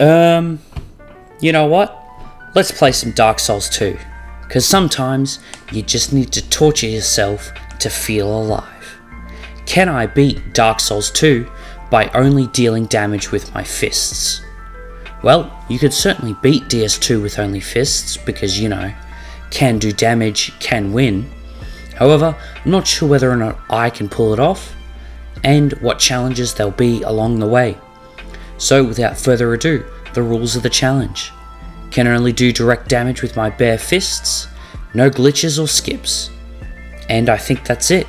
You know what? Let's play some Dark Souls 2. Because sometimes you just need to torture yourself to feel alive. Can I beat Dark Souls 2 by only dealing damage with my fists? Well, you could certainly beat DS2 with only fists because, you know, can do damage, can win. However, I'm not sure whether or not I can pull it off and what challenges there'll be along the way. So without further ado, the rules of the challenge. Can only do direct damage with my bare fists, no glitches or skips. And I think that's it.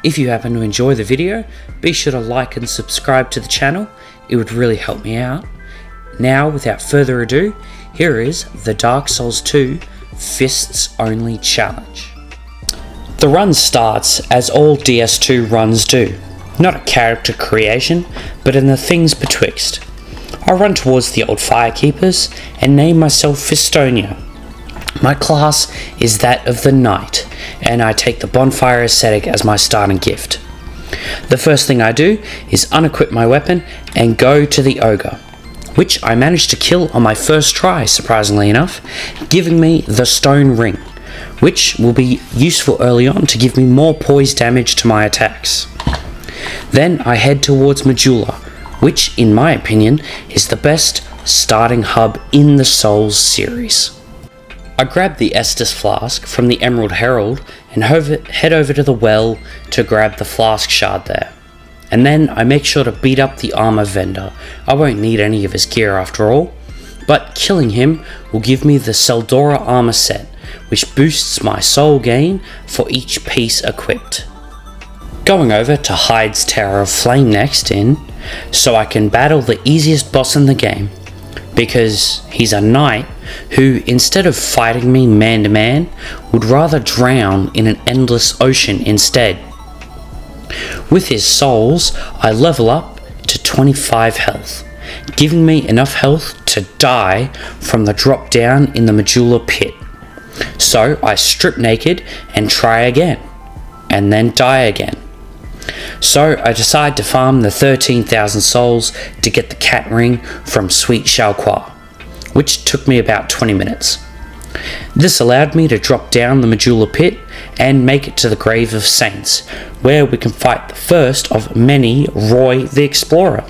If you happen to enjoy the video, be sure to like and subscribe to the channel, it would really help me out. Now, without further ado, here is the Dark Souls 2 Fists Only Challenge. The run starts as all DS2 runs do, not a character creation, but in the things betwixt. I run towards the old firekeepers and name myself Fistonia. My class is that of the Knight, and I take the bonfire aesthetic as my starting gift. The first thing I do is unequip my weapon and go to the ogre, which I managed to kill on my first try, surprisingly enough, giving me the stone ring, which will be useful early on to give me more poise damage to my attacks. Then I head towards Majula, which in my opinion is the best starting hub in the Souls series. I grab the Estus flask from the Emerald Herald and head over to the well to grab the flask shard there. And then I make sure to beat up the armor vendor. I won't need any of his gear after all, but killing him will give me the Seldora armor set, which boosts my soul gain for each piece equipped. Going over to Hyde's Tower of Flame next so I can battle the easiest boss in the game, because he's a knight who, instead of fighting me man to man, would rather drown in an endless ocean instead. With his souls, I level up to 25 health, giving me enough health to die from the drop down in the Majula pit. So I strip naked and try again, and then die again. So I decide to farm the 13,000 souls to get the cat ring from Sweet Shalqua, which took me about 20 minutes. This allowed me to drop down the Majula pit and make it to the Grave of Saints, where we can fight the first of many Roy the Explorer.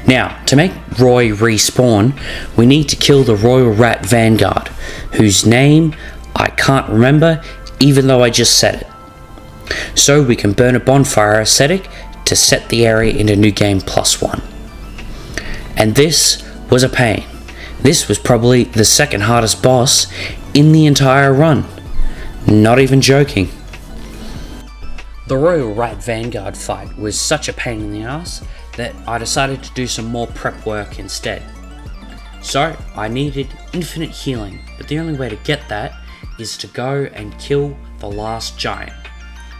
Now, to make Roy respawn, we need to kill the Royal Rat Vanguard, whose name I can't remember even though I just said it. So we can burn a bonfire aesthetic to set the area into New Game +1. And this was a pain. This was probably the second hardest boss in the entire run. Not even joking. The Royal Rat Vanguard fight was such a pain in the ass that I decided to do some more prep work instead. So I needed infinite healing, but the only way to get that is to go and kill the last giant.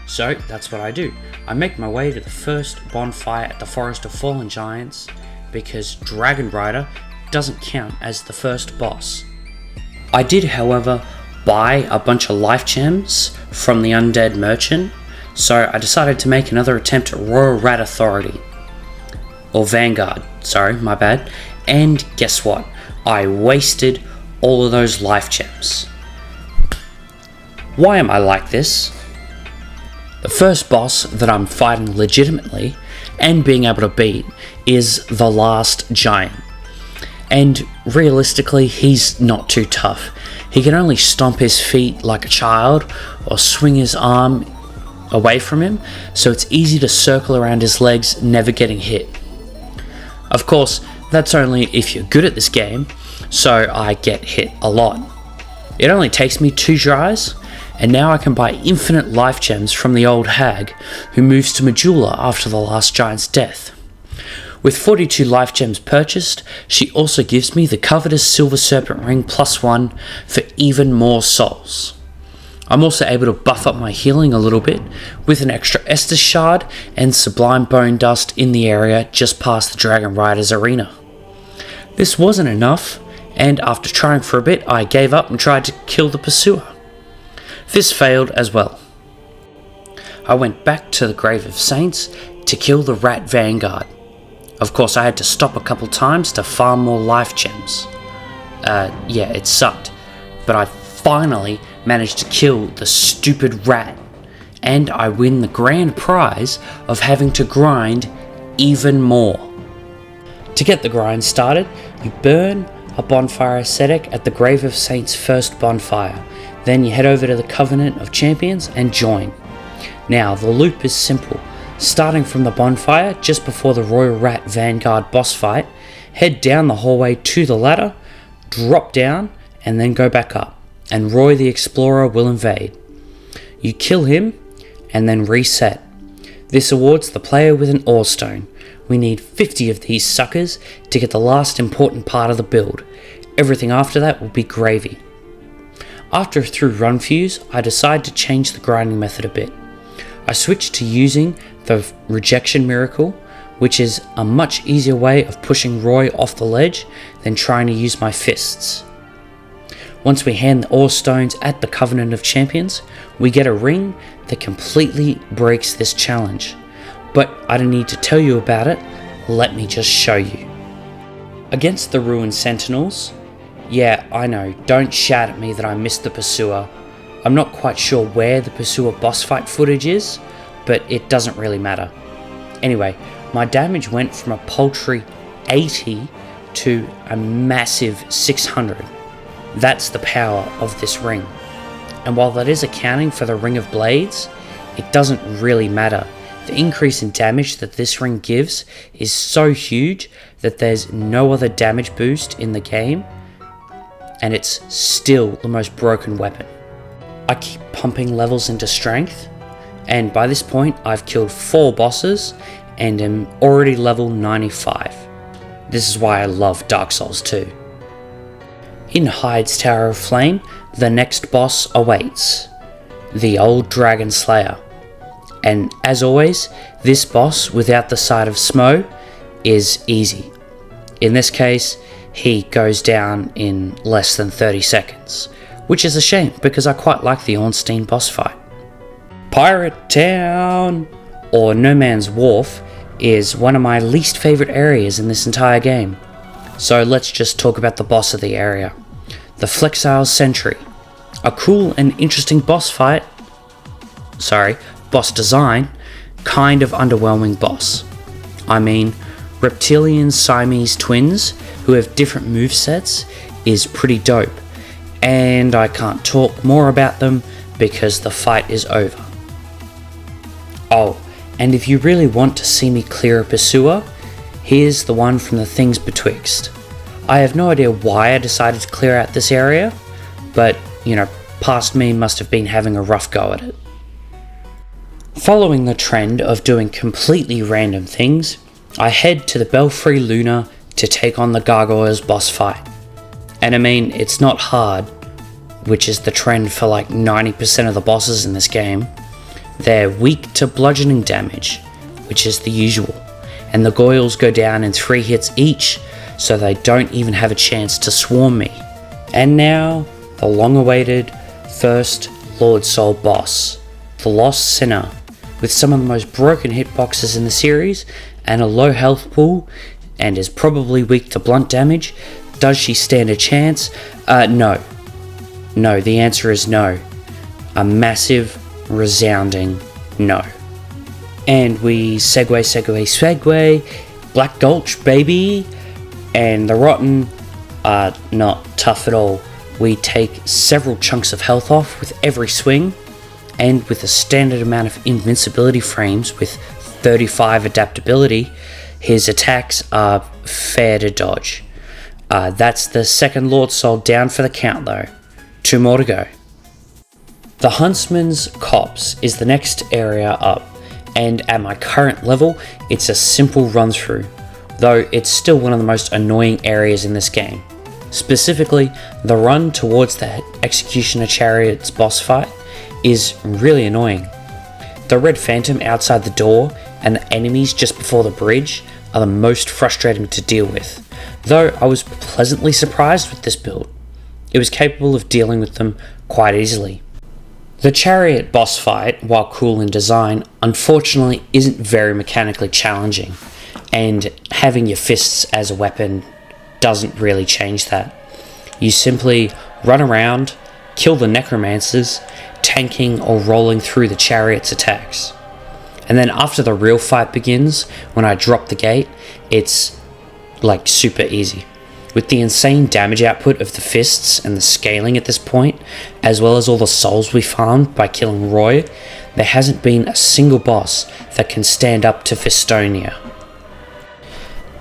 So that's what I do. I make my way to the first bonfire at the Forest of Fallen Giants because Dragon Rider doesn't count as the first boss. I did, however, buy a bunch of life gems from the Undead merchant, so I decided to make another attempt at Royal Rat Authority. Or Vanguard, sorry, my bad. And guess what? I wasted all of those life gems. Why am I like this? The first boss that I'm fighting legitimately and being able to beat is the last giant. And realistically, he's not too tough. He can only stomp his feet like a child or swing his arm away from him, so it's easy to circle around his legs, never getting hit. Of course, that's only if you're good at this game, so I get hit a lot. It only takes me 2 tries, and now I can buy infinite life gems from the old hag who moves to Majula after the last giant's death. With 42 life gems purchased, she also gives me the covetous Silver Serpent Ring +1 for even more souls. I'm also able to buff up my healing a little bit with an extra Estus Shard and Sublime Bone Dust in the area just past the Dragon Rider's arena. This wasn't enough, and after trying for a bit, I gave up and tried to kill the pursuer. This failed as well. I went back to the Grave of Saints to kill the Rat Vanguard. Of course, I had to stop a couple times to farm more life gems. Yeah, it sucked, but I finally managed to kill the stupid rat, and I win the grand prize of having to grind even more. To get the grind started, you burn a bonfire ascetic at the Grave of Saints' first bonfire. Then you head over to the Covenant of Champions and join. Now, the loop is simple. Starting from the bonfire just before the Royal Rat Vanguard boss fight, head down the hallway to the ladder, drop down, and then go back up, and Roy the Explorer will invade. You kill him, and then reset. This awards the player with an ore stone. We need 50 of these suckers to get the last important part of the build. Everything after that will be gravy. After a through run fuse, I decide to change the grinding method a bit. I switched to using the rejection miracle, which is a much easier way of pushing Roy off the ledge than trying to use my fists. Once we hand the ore stones at the Covenant of Champions, we get a ring that completely breaks this challenge. But I don't need to tell you about it, let me just show you. Against the Ruined Sentinels, yeah, I know, don't shout at me that I missed the Pursuer. I'm not quite sure where the Pursuer boss fight footage is, but it doesn't really matter. Anyway, my damage went from a paltry 80 to a massive 600. That's the power of this ring. And while that is accounting for the Ring of Blades, it doesn't really matter. The increase in damage that this ring gives is so huge that there's no other damage boost in the game, and it's still the most broken weapon. I keep pumping levels into strength, and by this point I've killed 4 bosses and am already level 95. This is why I love Dark Souls 2. In Hyde's Tower of Flame, the next boss awaits, the Old Dragon Slayer. And as always, this boss without the side of Smo is easy. In this case, he goes down in less than 30 seconds, which is a shame because I quite like the Ornstein boss fight. Pirate Town, or No Man's Wharf, is one of my least favourite areas in this entire game. So let's just talk about the boss of the area. The Flexile Sentry. A cool and interesting boss design, kind of underwhelming boss. I mean, reptilian Siamese twins who have different movesets is pretty dope, and I can't talk more about them because the fight is over. Oh, and if you really want to see me clear a Pursuer, here's the one from the Things Betwixt. I have no idea why I decided to clear out this area, but, past me must have been having a rough go at it. Following the trend of doing completely random things, I head to the Belfry Luna to take on the Gargoyles boss fight. And I mean, it's not hard, which is the trend for like 90% of the bosses in this game. They're weak to bludgeoning damage, which is the usual, and the Goyles go down in 3 hits each, so they don't even have a chance to swarm me. And now, the long-awaited first Lord Soul boss, the Lost Sinner, with some of the most broken hitboxes in the series and a low health pool, and is probably weak to blunt damage. Does she stand a chance? No. No, the answer is no. A massive, resounding no. And we segue, Black Gulch, baby! And the Rotten are not tough at all. We take several chunks of health off with every swing, and with a standard amount of invincibility frames with 35 adaptability, his attacks are fair to dodge. That's the second Lord Soul down for the count though. 2 more to go. The Huntsman's Cops is the next area up, and at my current level, it's a simple run through, though it's still one of the most annoying areas in this game. Specifically, the run towards the Executioner Chariot's boss fight is really annoying. The Red Phantom outside the door and the enemies just before the bridge are the most frustrating to deal with, though I was pleasantly surprised with this build. It was capable of dealing with them quite easily. The Chariot boss fight, while cool in design, unfortunately isn't very mechanically challenging, and having your fists as a weapon doesn't really change that. You simply run around, kill the necromancers, tanking or rolling through the chariot's attacks. And then after the real fight begins, when I drop the gate, it's like super easy. With the insane damage output of the fists and the scaling at this point, as well as all the souls we farmed by killing Roy, there hasn't been a single boss that can stand up to Fistonia.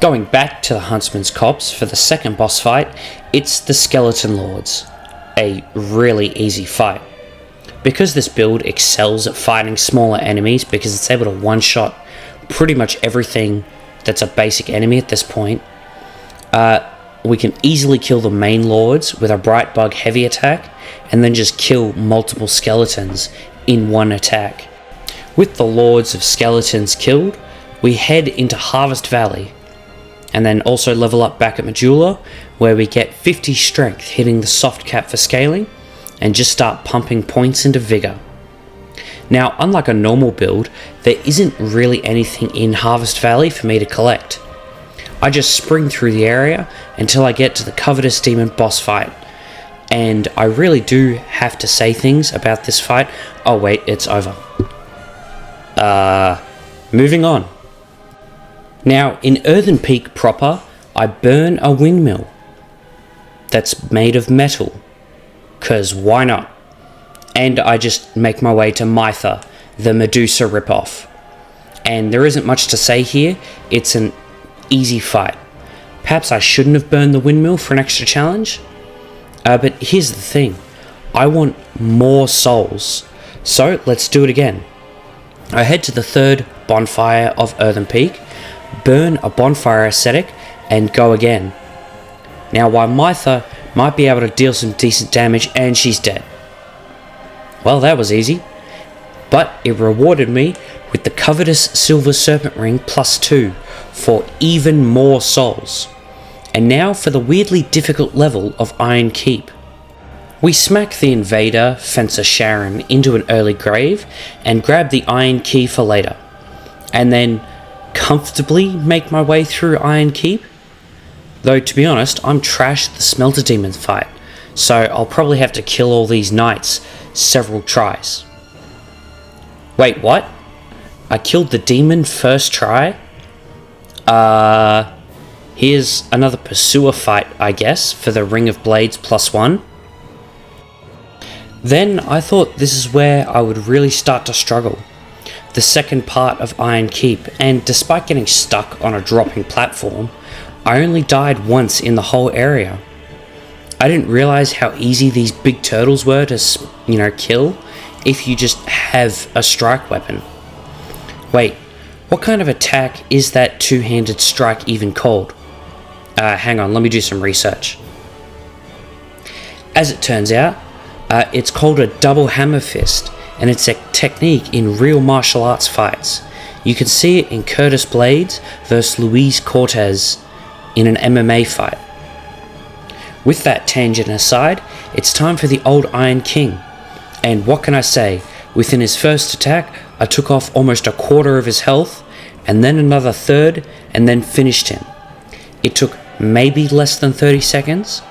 Going back to the Huntsman's Cops for the second boss fight, it's the Skeleton Lords. A really easy fight. Because this build excels at fighting smaller enemies because it's able to one-shot pretty much everything that's a basic enemy at this point, we can easily kill the main lords with a Bright Bug heavy attack and then just kill multiple skeletons in one attack. With the lords of skeletons killed, we head into Harvest Valley and then also level up back at Majula, where we get 50 strength hitting the soft cap for scaling and just start pumping points into vigor. Now, unlike a normal build, there isn't really anything in Harvest Valley for me to collect. I just spring through the area until I get to the Covetous Demon boss fight, and I really do have to say things about this fight. Oh wait, it's over. Moving on. Now, in Earthen Peak proper, I burn a windmill that's made of metal, 'cause why not? And I just make my way to Mytha, the Medusa ripoff. And there isn't much to say here, it's an easy fight. Perhaps I shouldn't have burned the windmill for an extra challenge, but here's the thing, I want more souls, so let's do it again. I head to the third bonfire of Earthen Peak, burn a bonfire ascetic, and go again. Now, while Mytha might be able to deal some decent damage, and she's dead. Well, that was easy, but it rewarded me with the covetous Silver Serpent Ring +2 for even more souls. And now for the weirdly difficult level of Iron Keep. We smack the invader, Fencer Sharon, into an early grave and grab the Iron Key for later, and then comfortably make my way through Iron Keep. Though, to be honest, I'm trash at the Smelter Demon fight, so I'll probably have to kill all these knights several tries. Wait, what? I killed the demon first try? Here's another pursuer fight, I guess, for the Ring of Blades +1. Then I thought this is where I would really start to struggle. The second part of Iron Keep, and despite getting stuck on a dropping platform, I only died once in the whole area. I didn't realize how easy these big turtles were to, kill if you just have a strike weapon. Wait, what kind of attack is that two-handed strike even called? Hang on, let me do some research. As it turns out, it's called a double hammer fist, and it's a technique in real martial arts fights. You can see it in Curtis Blades versus Luis Cortez in an MMA fight. With that tangent aside, it's time for the old Iron King. And what can I say? Within his first attack, I took off almost a quarter of his health, and then another third, and then finished him. It took maybe less than 30 seconds.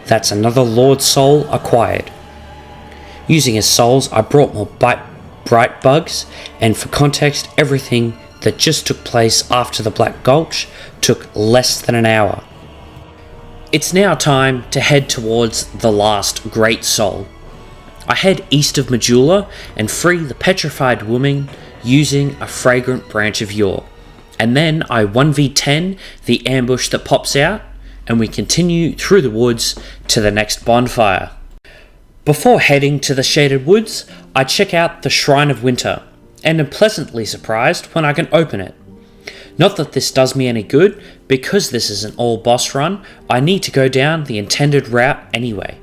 That's another Lord Soul acquired. Using his souls, I brought more bright bugs, and for context, everything that just took place after the Black Gulch took less than an hour. It's now time to head towards the last Great Soul. I head east of Majula and free the petrified woman using a fragrant branch of yore. And then I 1v10 the ambush that pops out, and we continue through the woods to the next bonfire. Before heading to the Shaded Woods, I check out the Shrine of Winter, and am pleasantly surprised when I can open it. Not that this does me any good, because this is an all-boss run, I need to go down the intended route anyway.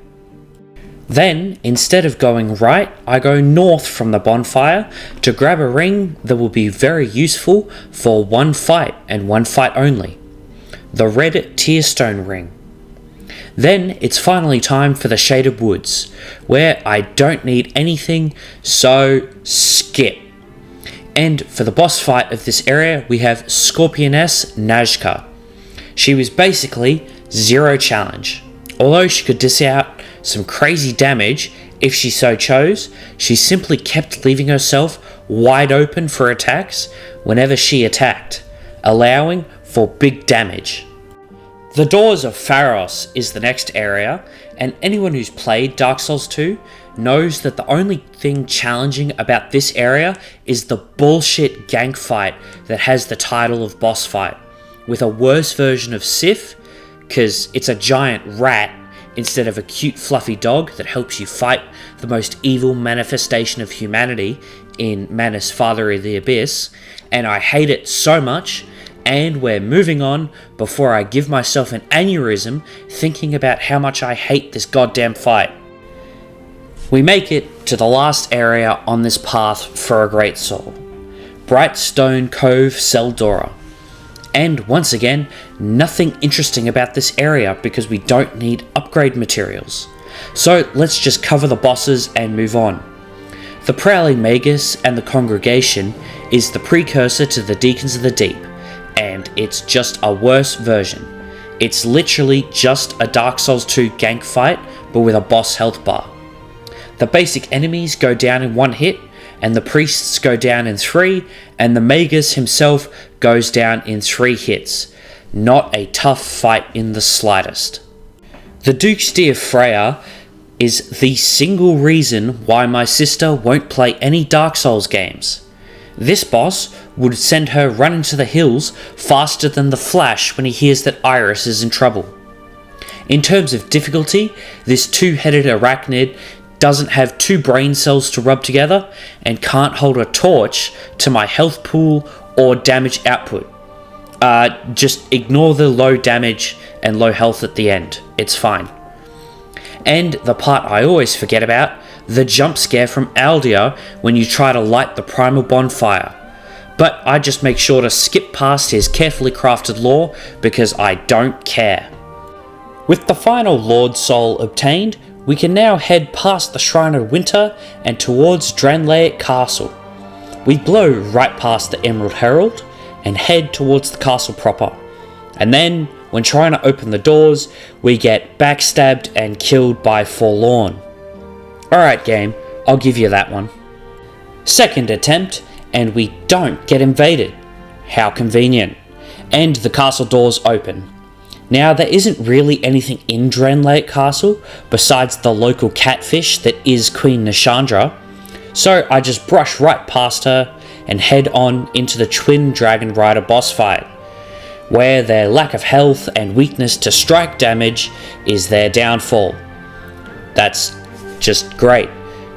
Then, instead of going right, I go north from the bonfire to grab a ring that will be very useful for one fight and one fight only. The Red Tearstone Ring. Then it's finally time for the Shaded Woods, where I don't need anything, so skip. And for the boss fight of this area, we have Scorpioness Najka. She was basically zero challenge. Although she could dish out some crazy damage if she so chose, she simply kept leaving herself wide open for attacks whenever she attacked, allowing for big damage. The Doors of Pharos is the next area, and anyone who's played Dark Souls 2 knows that the only thing challenging about this area is the bullshit gank fight that has the title of boss fight, with a worse version of Sif, because it's a giant rat instead of a cute fluffy dog that helps you fight the most evil manifestation of humanity in Manus Father of the Abyss, and I hate it so much. And we're moving on before I give myself an aneurysm thinking about how much I hate this goddamn fight. We make it to the last area on this path for a great soul, Brightstone Cove Seldora. And once again, nothing interesting about this area because we don't need upgrade materials. So let's just cover the bosses and move on. The Prowling Magus and the Congregation is the precursor to the Deacons of the Deep, and it's just a worse version. It's literally just a Dark Souls 2 gank fight, but with a boss health bar. The basic enemies go down in one hit, and the priests go down in 3, and the Magus himself goes down in 3 hits. Not a tough fight in the slightest. The Dukesty of Freya is the single reason why my sister won't play any Dark Souls games. This boss would send her running to the hills faster than the Flash when he hears that Iris is in trouble. In terms of difficulty, this two-headed arachnid doesn't have 2 brain cells to rub together and can't hold a torch to my health pool or damage output. Just ignore the low damage and low health at the end, it's fine. And the part I always forget about, the jump scare from Aldia when you try to light the primal bonfire. But I just make sure to skip past his carefully crafted lore because I don't care. With the final Lord Soul obtained, we can now head past the Shrine of Winter and towards Dren Castle. We blow right past the Emerald Herald and head towards the castle proper. And then, when trying to open the doors, we get backstabbed and killed by Forlorn. Alright game, I'll give you that one. Second attempt, and we don't get invaded. How convenient. And the castle doors open. Now there isn't really anything in Dren Castle besides the local catfish that is Queen Nishandra, so I just brush right past her and head on into the Twin Dragon Rider boss fight, where their lack of health and weakness to strike damage is their downfall. That's just great.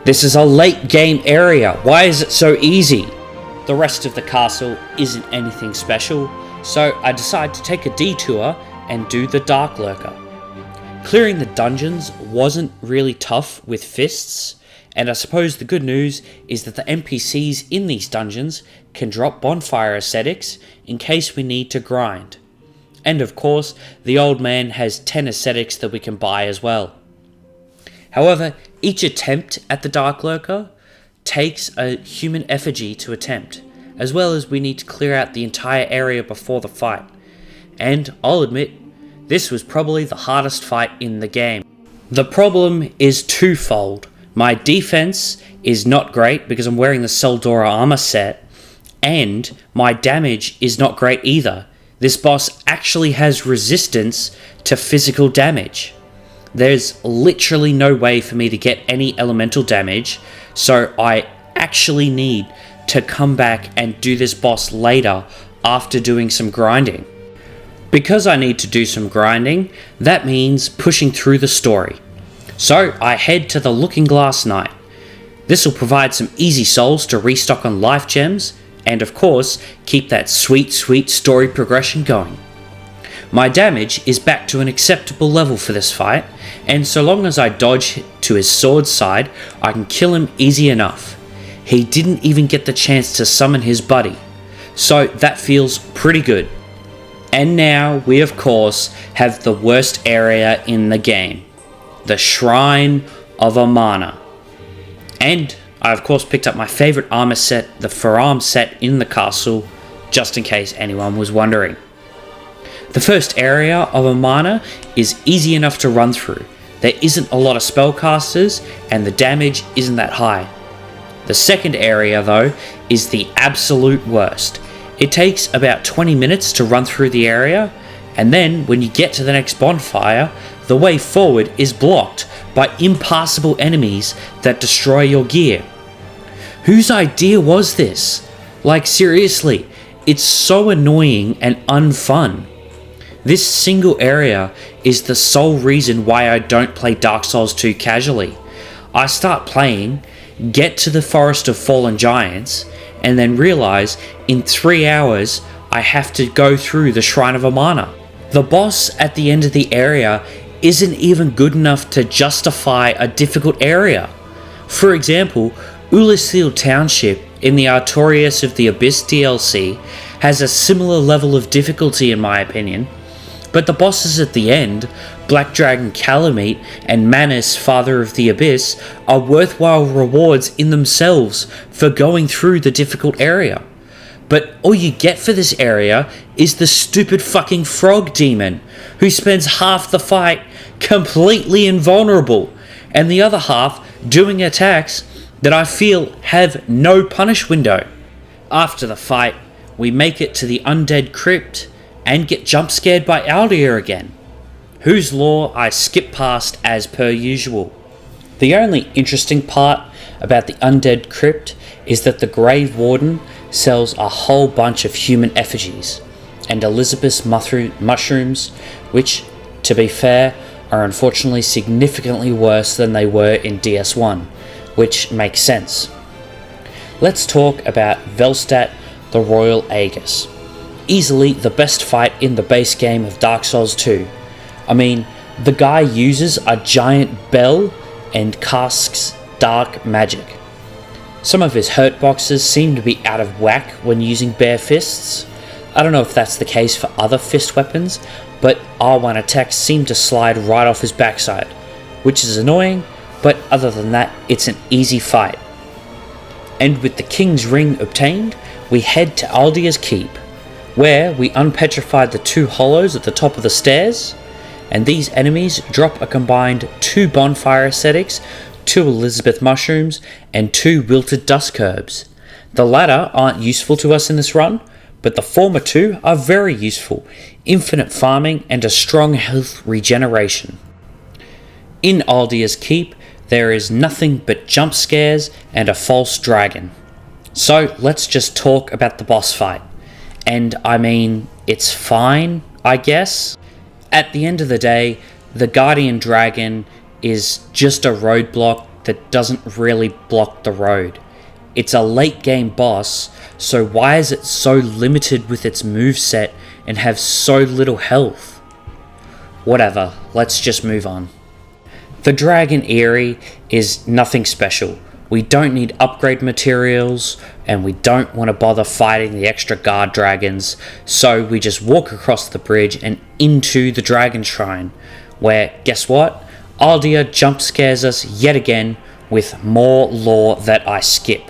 This is a late game area, why is it so easy? The rest of the castle isn't anything special, so I decide to take a detour and do the Dark Lurker. Clearing the dungeons wasn't really tough with fists, and I suppose the good news is that the NPCs in these dungeons can drop bonfire ascetics in case we need to grind. And of course, the old man has 10 ascetics that we can buy as well. However, each attempt at the Dark Lurker takes a human effigy to attempt, as well as we need to clear out the entire area before the fight. And I'll admit, this was probably the hardest fight in the game. The problem is twofold. My defense is not great because I'm wearing the Seldora armor set, and my damage is not great either. This boss actually has resistance to physical damage. There's literally no way for me to get any elemental damage, so I actually need to come back and do this boss later after doing some grinding. Because I need to do some grinding, that means pushing through the story. So I head to the Looking Glass Knight. This will provide some easy souls to restock on life gems, and of course, keep that sweet story progression going. My damage is back to an acceptable level for this fight, and so long as I dodge to his sword side, I can kill him easy enough. He didn't even get the chance to summon his buddy, so that feels pretty good. And now we of course have the worst area in the game, the Shrine of Ammana. And I of course picked up my favourite armour set, the forearm set in the castle, just in case anyone was wondering. The first area of Ammana is easy enough to run through. There isn't a lot of spellcasters and the damage isn't that high. The second area though is the absolute worst. It takes about 20 minutes to run through the area, and then when you get to the next bonfire, the way forward is blocked by impassable enemies that destroy your gear. Whose idea was this? Like seriously, it's so annoying and unfun. This single area is the sole reason why I don't play Dark Souls 2 casually. I start playing, get to the Forest of Fallen Giants, and then realize in 3 hours I have to go through the Shrine of Ammana. The boss at the end of the area isn't even good enough to justify a difficult area. For example, Ulisil Township in the Artorias of the Abyss DLC has a similar level of difficulty in my opinion, but the bosses at the end, Black Dragon Calamite and Manus, Father of the Abyss, are worthwhile rewards in themselves for going through the difficult area. But all you get for this area is the stupid fucking frog demon, who spends half the fight completely invulnerable, and the other half doing attacks that I feel have no punish window. After the fight, we make it to the Undead Crypt and get jump scared by Aldia again, whose lore I skip past as per usual. The only interesting part about the Undead Crypt is that the Grave Warden sells a whole bunch of human effigies and Elizabeth's mushrooms, which, to be fair, are unfortunately significantly worse than they were in DS1, which makes sense. Let's talk about Velstadt the Royal Aegis. Easily the best fight in the base game of Dark Souls 2. I mean, the guy uses a giant bell and casts dark magic. Some of his hurt boxes seem to be out of whack when using bare fists. I don't know if that's the case for other fist weapons, but R1 attacks seem to slide right off his backside, which is annoying, but other than that, it's an easy fight. And with the King's Ring obtained, we head to Aldia's Keep, where we unpetrified the 2 hollows at the top of the stairs, and these enemies drop a combined 2 bonfire ascetics, 2 Elizabeth mushrooms, and 2 wilted dusk herbs. The latter aren't useful to us in this run, but the former 2 are very useful, infinite farming and a strong health regeneration. In Aldia's Keep, there is nothing but jump scares and a false dragon. So let's just talk about the boss fight. And I mean, it's fine, I guess. At the end of the day, the Guardian Dragon is just a roadblock that doesn't really block the road. It's a late game boss, so why is it so limited with its moveset and have so little health? Whatever, let's just move on. The Dragon Eyrie is nothing special. We don't need upgrade materials, and we don't want to bother fighting the extra guard dragons, so we just walk across the bridge and into the Dragon Shrine, where, guess what? Aldia jump scares us yet again with more lore that I skip.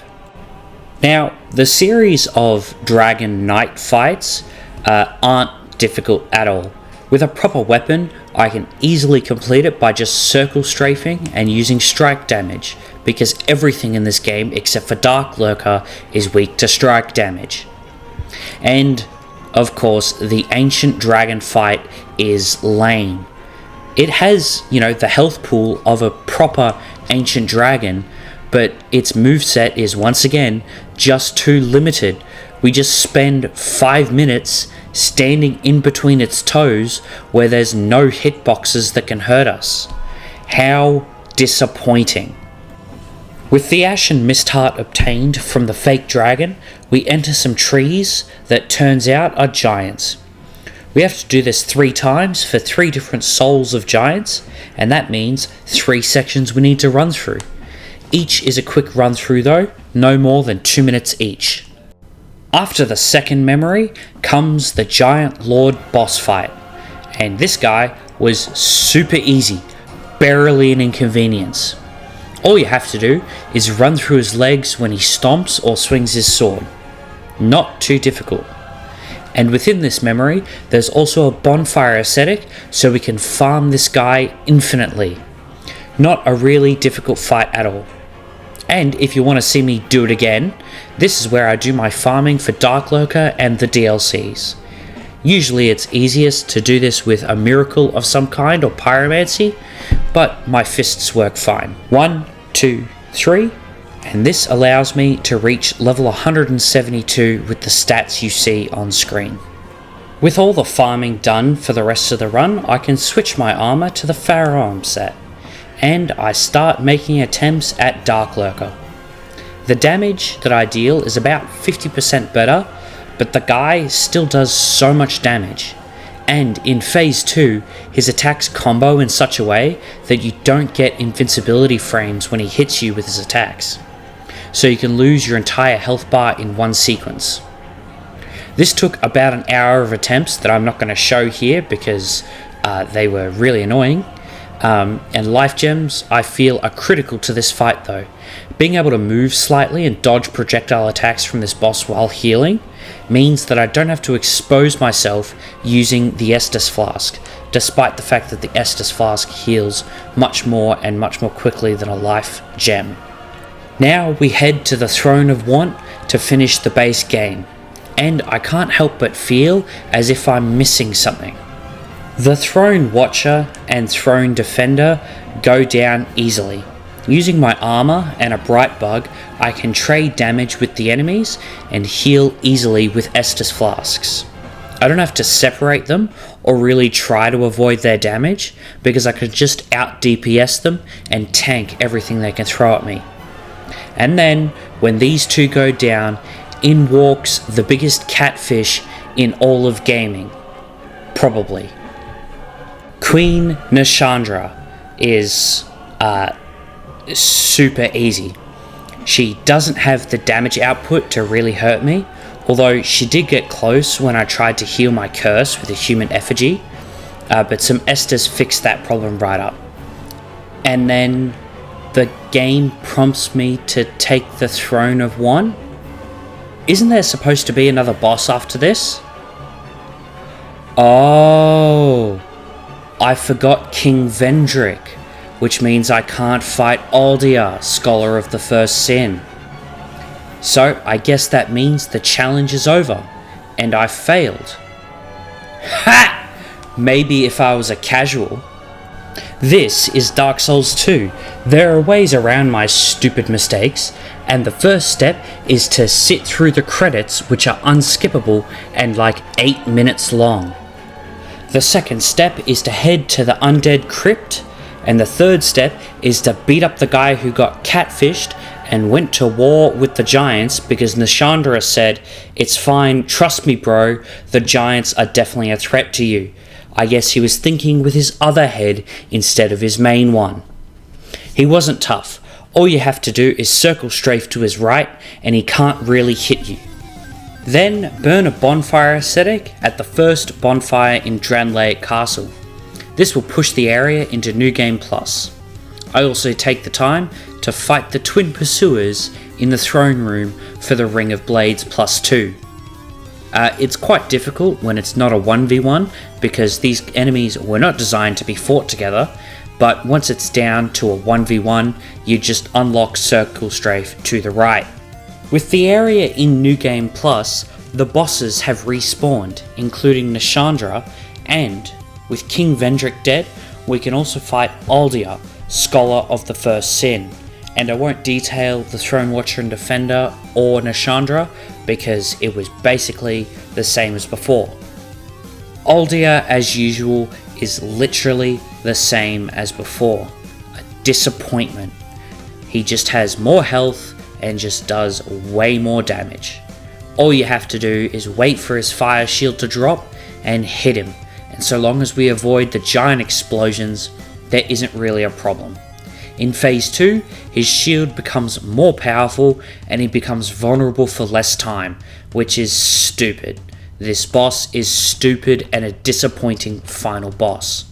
Now, the series of Dragon Knight fights aren't difficult at all. With a proper weapon, I can easily complete it by just circle strafing and using strike damage, because everything in this game except for Dark Lurker is weak to strike damage. And, of course, the Ancient Dragon fight is lame. It has, the health pool of a proper Ancient Dragon, but its moveset is once again just too limited. We just spend 5 minutes standing in between its toes where there's no hitboxes that can hurt us. How disappointing. With the Ashen Mistheart obtained from the fake dragon, we enter some trees that turns out are giants. We have to do this 3 times for 3 different souls of giants, and that means 3 sections we need to run through. Each is a quick run through though, no more than 2 minutes each. After the second memory comes the Giant Lord boss fight, and this guy was super easy, barely an inconvenience. All you have to do is run through his legs when he stomps or swings his sword. Not too difficult. And within this memory, there's also a bonfire aesthetic, so we can farm this guy infinitely. Not a really difficult fight at all. And if you want to see me do it again, this is where I do my farming for Dark Lurker and the DLCs. Usually it's easiest to do this with a miracle of some kind or pyromancy, but my fists work fine. 1, 2, 3, and this allows me to reach level 172 with the stats you see on screen. With all the farming done for the rest of the run, I can switch my armor to the firearm set, and I start making attempts at Dark Lurker. The damage that I deal is about 50% better, but the guy still does so much damage, and in phase 2 his attacks combo in such a way that you don't get invincibility frames when he hits you with his attacks, so you can lose your entire health bar in one sequence. This took about an hour of attempts that I'm not going to show here because they were really annoying, and life gems I feel are critical to this fight though. Being able to move slightly and dodge projectile attacks from this boss while healing means that I don't have to expose myself using the Estus Flask, despite the fact that the Estus Flask heals much more and much more quickly than a life gem. Now we head to the Throne of Want to finish the base game, and I can't help but feel as if I'm missing something. The Throne Watcher and Throne Defender go down easily. Using my armor and a bright bug, I can trade damage with the enemies and heal easily with Estus Flasks. I don't have to separate them or really try to avoid their damage because I can just out DPS them and tank everything they can throw at me. And then, when these two go down, in walks the biggest catfish in all of gaming. Probably. Queen Nandra is super easy. She doesn't have the damage output to really hurt me, although she did get close when I tried to heal my curse with a human effigy, but some Estus fixed that problem right up. And then the game prompts me to take the Throne of Want. Isn't there supposed to be another boss after this? Oh, I forgot King Vendrick, which means I can't fight Aldia, Scholar of the First Sin. So I guess that means the challenge is over, and I failed. Ha! Maybe if I was a casual. This is Dark Souls 2. There are ways around my stupid mistakes, and the first step is to sit through the credits, which are unskippable and like 8 minutes long. The second step is to head to the Undead Crypt, and the third step is to beat up the guy who got catfished and went to war with the giants because Nandra said, "It's fine, trust me bro, the giants are definitely a threat to you." I guess he was thinking with his other head instead of his main one. He wasn't tough. All you have to do is circle strafe to his right and he can't really hit you. Then burn a bonfire aesthetic at the first bonfire in Dren Castle. This will push the area into New Game Plus. I also take the time to fight the twin pursuers in the throne room for the Ring of Blades +2. It's quite difficult when it's not a 1v1 because these enemies were not designed to be fought together, but once it's down to a 1v1, you just unlock Circle Strafe to the right. With the area in New Game Plus, the bosses have respawned, including Nandra, and with King Vendrick dead, we can also fight Aldia, Scholar of the First Sin, and I won't detail the Throne Watcher and Defender or Nandra because it was basically the same as before. Aldia, as usual, is literally the same as before. A disappointment. He just has more health and just does way more damage. All you have to do is wait for his fire shield to drop and hit him, and so long as we avoid the giant explosions, there isn't really a problem. In phase 2, his shield becomes more powerful and he becomes vulnerable for less time, which is stupid. This boss is stupid and a disappointing final boss.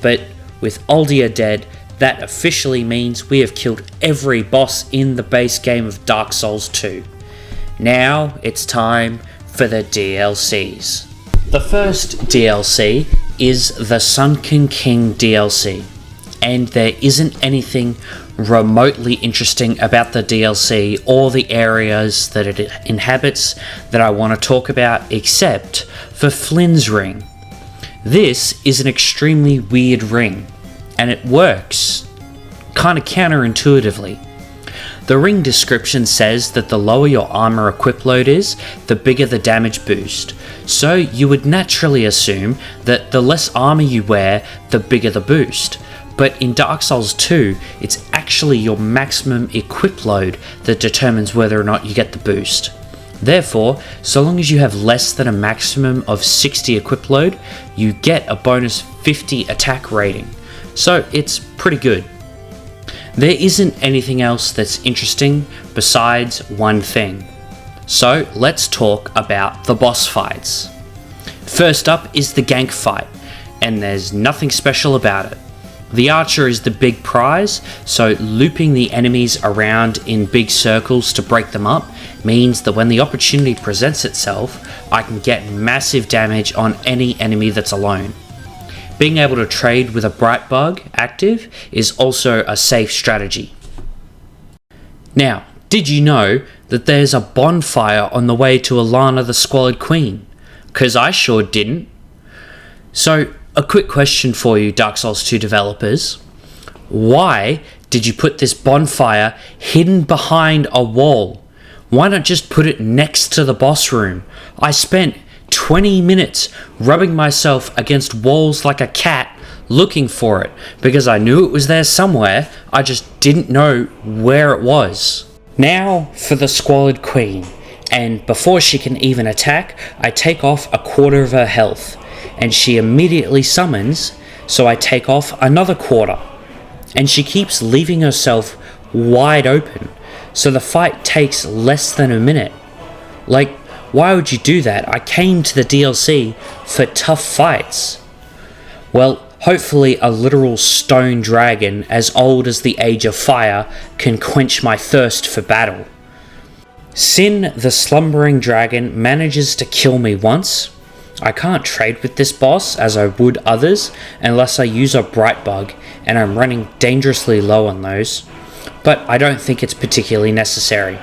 But with Aldia dead, that officially means we have killed every boss in the base game of Dark Souls 2. Now it's time for the DLCs. The first DLC is the Sunken King DLC, and there isn't anything remotely interesting about the DLC or the areas that it inhabits that I want to talk about except for Flynn's ring. This is an extremely weird ring, and it works kind of counterintuitively. The ring description says that the lower your armor equip load is, the bigger the damage boost. So you would naturally assume that the less armor you wear, the bigger the boost. But in Dark Souls 2, it's actually your maximum equip load that determines whether or not you get the boost. Therefore, so long as you have less than a maximum of 60 equip load, you get a bonus 50 attack rating. So it's pretty good. There isn't anything else that's interesting besides one thing. So let's talk about the boss fights. First up is the gank fight, and there's nothing special about it. The archer is the big prize, so looping the enemies around in big circles to break them up means that when the opportunity presents itself, I can get massive damage on any enemy that's alone. Being able to trade with a bright bug active is also a safe strategy. Now, did you know that there's a bonfire on the way to Alana the Squalid Queen? 'Cause I sure didn't. So, a quick question for you Dark Souls 2 developers. Why did you put this bonfire hidden behind a wall? Why not just put it next to the boss room? I spent 20 minutes rubbing myself against walls like a cat looking for it because I knew it was there somewhere, I just didn't know where it was. Now for the Squalid Queen, and before she can even attack, I take off a quarter of her health, and she immediately summons, so I take off another quarter, and she keeps leaving herself wide open, so the fight takes less than a minute. Like, why would you do that? I came to the DLC for tough fights. Well, hopefully a literal stone dragon as old as the Age of Fire can quench my thirst for battle. Sin the slumbering dragon manages to kill me once. I can't trade with this boss as I would others unless I use a bright bug, and I'm running dangerously low on those, but I don't think it's particularly necessary.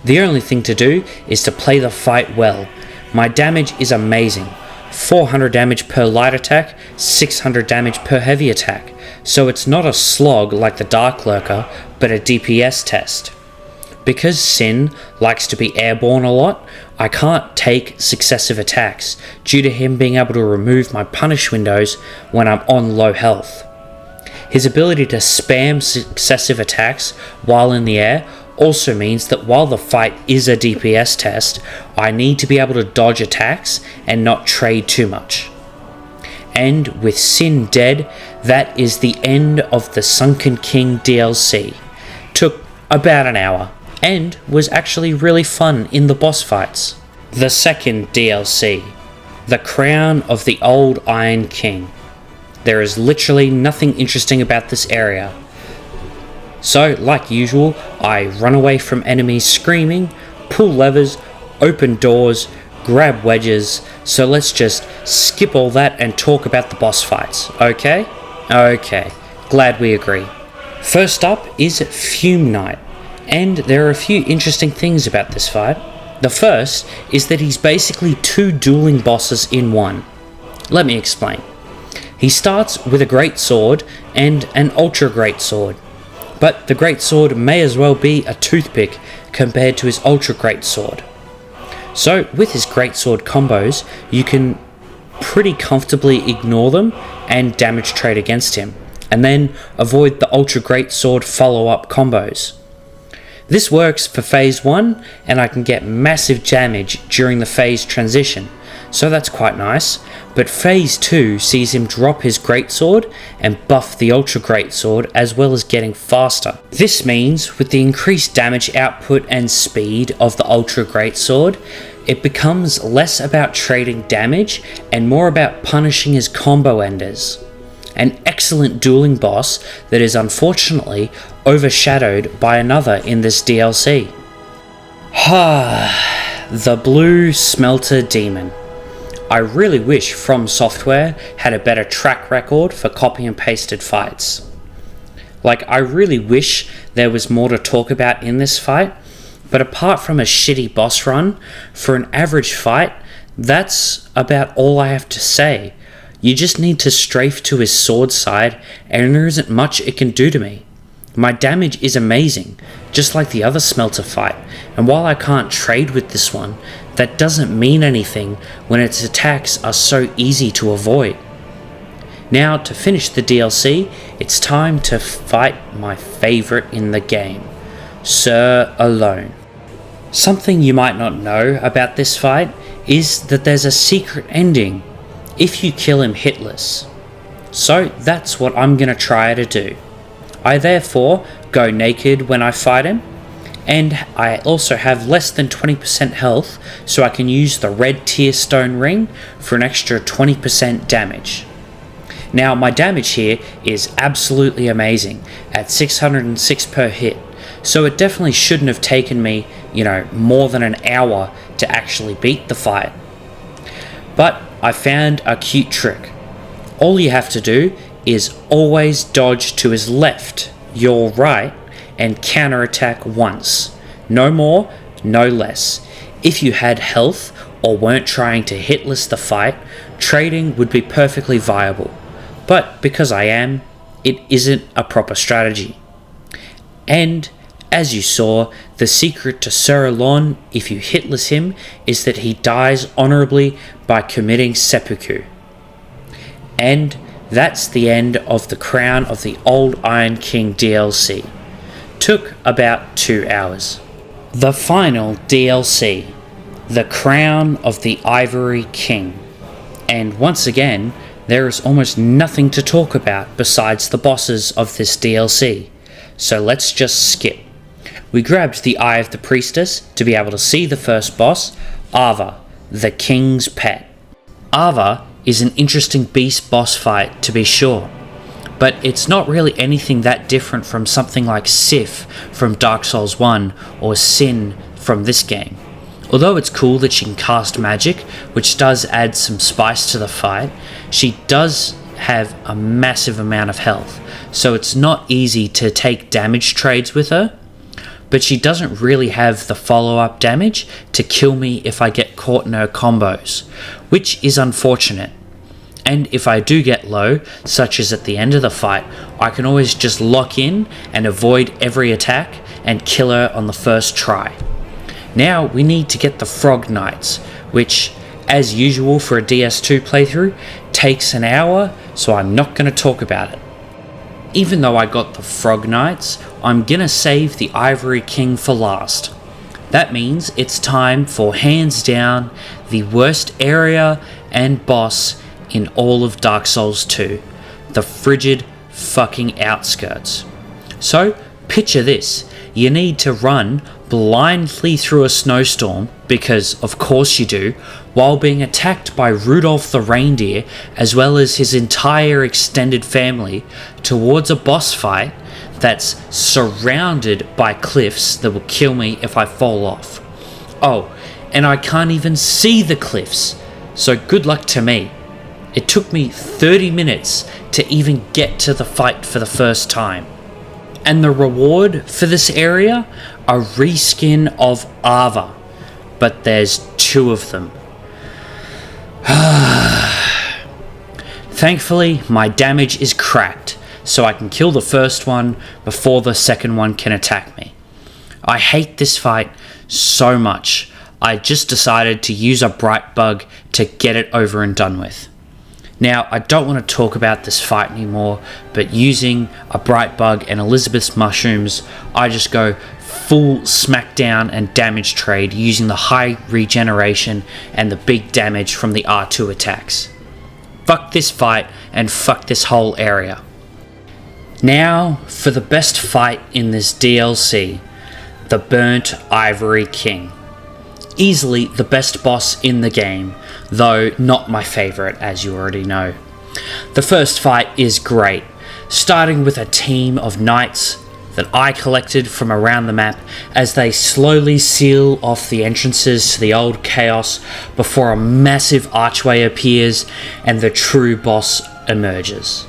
The only thing to do is to play the fight well. My damage is amazing. 400 damage per light attack, 600 damage per heavy attack. So it's not a slog like the Dark Lurker, but a DPS test. Because Sin likes to be airborne a lot, I can't take successive attacks due to him being able to remove my punish windows when I'm on low health. His ability to spam successive attacks while in the air also means that while the fight is a DPS test, I need to be able to dodge attacks and not trade too much. And with Sin dead, that is the end of the Sunken King DLC. Took about an hour, and was actually really fun in the boss fights. The second DLC, the Crown of the Old Iron King. There is literally nothing interesting about this area. So, like usual, I run away from enemies screaming, pull levers, open doors, grab wedges, so let's just skip all that and talk about the boss fights, okay? Okay, glad we agree. First up is Fume Knight, and there are a few interesting things about this fight. The first is that he's basically two dueling bosses in one. Let me explain. He starts with a great sword and an ultra great sword, but the great sword may as well be a toothpick compared to his ultra great sword. So with his great sword combos, you can pretty comfortably ignore them and damage trade against him, and then avoid the ultra great sword follow-up combos. This works for phase 1, and I can get massive damage during the phase transition, so that's quite nice, but phase 2 sees him drop his greatsword and buff the ultra greatsword as well as getting faster. This means with the increased damage output and speed of the ultra greatsword, it becomes less about trading damage and more about punishing his combo enders. an excellent dueling boss that is unfortunately overshadowed by another in this DLC. The Blue Smelter Demon. I really wish From Software had a better track record for copy and pasted fights. I really wish there was more to talk about in this fight, but apart from a shitty boss run, for an average fight, that's about all I have to say. You just need to strafe to his sword side, and there isn't much it can do to me. My damage is amazing, just like the other Smelter fight, and while I can't trade with this one, that doesn't mean anything when its attacks are so easy to avoid. Now, to finish the DLC, it's time to fight my favourite in the game, Sir Alon. Something you might not know about this fight is that there's a secret ending if you kill him hitless. So that's what I'm going to try to do. I therefore go naked when I fight him, and I also have less than 20% health, so I can use the red tier stone ring for an extra 20% damage. Now my damage here is absolutely amazing at 606 per hit, so it definitely shouldn't have taken me, more than an hour to actually beat the fight. But I found a cute trick. All you have to do is always dodge to his left, your right, and counterattack once. No more, no less. If you had health or weren't trying to hitless the fight, trading would be perfectly viable. But because I am, it isn't a proper strategy. And as you saw, the secret to Sir Alon, if you hitless him, is that he dies honourably by committing seppuku. And that's the end of the Crown of the Old Iron King DLC. Took about 2 hours. The final DLC, the Crown of the Ivory King. And once again, there is almost nothing to talk about besides the bosses of this DLC, so let's just skip. We grabbed the Eye of the Priestess to be able to see the first boss, Ava, the King's Pet. Ava is an interesting beast boss fight to be sure, but it's not really anything that different from something like Sif from Dark Souls 1 or Sin from this game. Although it's cool that she can cast magic, which does add some spice to the fight, she does have a massive amount of health, so it's not easy to take damage trades with her, but she doesn't really have the follow-up damage to kill me if I get caught in her combos, which is unfortunate. And if I do get low, such as at the end of the fight, I can always just lock in and avoid every attack and kill her on the first try. Now we need to get the Frog Knights, which, as usual for a DS2 playthrough, takes an hour, so I'm not going to talk about it. Even though I got the Frog Knights, I'm going to save the Ivory King for last. That means it's time for hands down the worst area and boss in all of Dark Souls 2, the frigid fucking outskirts. So picture this, you need to run blindly through a snowstorm, because of course you do, while being attacked by Rudolph the reindeer as well as his entire extended family towards a boss fight that's surrounded by cliffs that will kill me if I fall off. Oh, and I can't even see the cliffs, so good luck to me. It took me 30 minutes to even get to the fight for the first time. And the reward for this area? A reskin of Ava, but there's 2 of them. Thankfully, my damage is cracked, so I can kill the first one before the second one can attack me. I hate this fight so much, I just decided to use a bright bug to get it over and done with. Now, I don't want to talk about this fight anymore, but using a bright bug and Elizabeth's mushrooms, I just go full smackdown and damage trade using the high regeneration and the big damage from the R2 attacks. Fuck this fight and fuck this whole area. Now for the best fight in this DLC, the Burnt Ivory King. Easily the best boss in the game, though not my favourite, as you already know. The first fight is great, starting with a team of knights that I collected from around the map as they slowly seal off the entrances to the old chaos before a massive archway appears and the true boss emerges.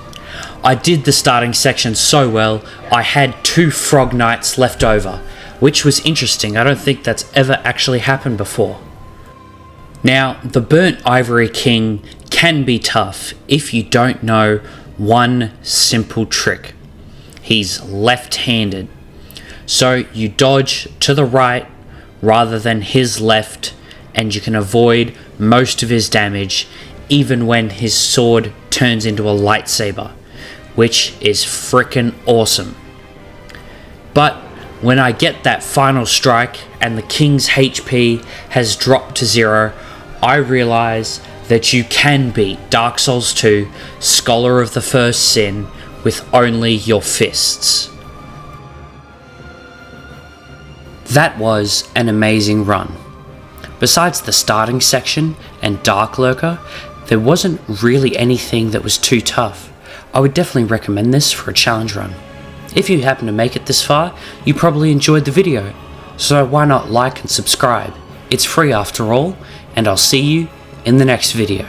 I did the starting section so well, I had 2 frog knights left over, which was interesting. I don't think that's ever actually happened before. Now, the Burnt Ivory King can be tough if you don't know one simple trick. He's left-handed, so you dodge to the right rather than his left, and you can avoid most of his damage even when his sword turns into a lightsaber, which is frickin' awesome. But when I get that final strike and the king's HP has dropped to 0, I realize that you can beat Dark Souls 2 Scholar of the First Sin with only your fists. That was an amazing run. Besides the starting section and Dark Lurker, there wasn't really anything that was too tough. I would definitely recommend this for a challenge run. If you happen to make it this far, you probably enjoyed the video, so why not like and subscribe? It's free after all, and I'll see you in the next video.